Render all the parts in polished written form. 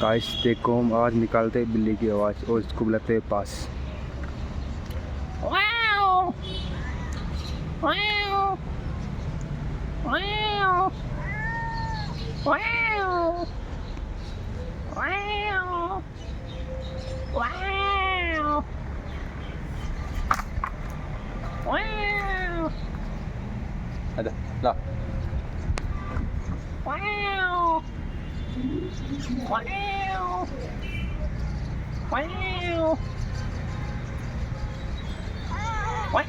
Guys देखो हम आज निकालते हैं बिल्ली की आवाज़ और इसको बुलाते हैं पास। Wow! Wow! Wow! Wow! Wow! Wow! Wow! अच्छा ला Wow! Wow! Wow!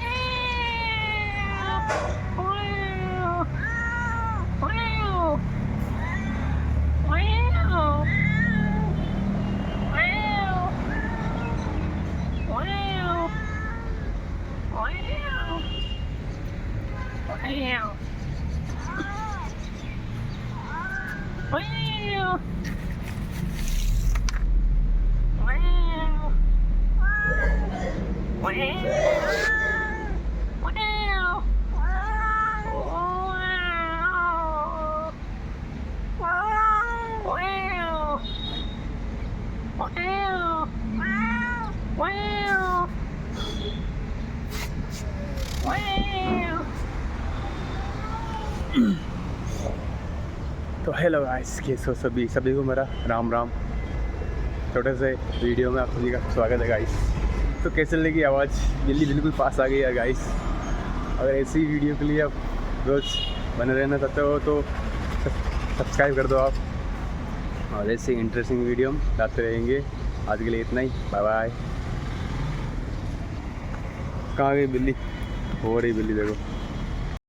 तो हेलो गाइस, कैसे हो सभी को मेरा राम राम। छोटे से वीडियो में आप सभी का स्वागत है गाइस। तो कैसे लगी आवाज़, बिल्ली बिल्कुल पास आ गई है गाइस। अगर ऐसी वीडियो के लिए आप रोज़ बने रहना चाहते हो तो सब्सक्राइब कर दो आप, और ऐसे इंटरेस्टिंग वीडियो हम लाते रहेंगे। आज के लिए इतना ही, बाय बाय। कहाँ गई बिल्ली? हो रही बिल्ली देखो।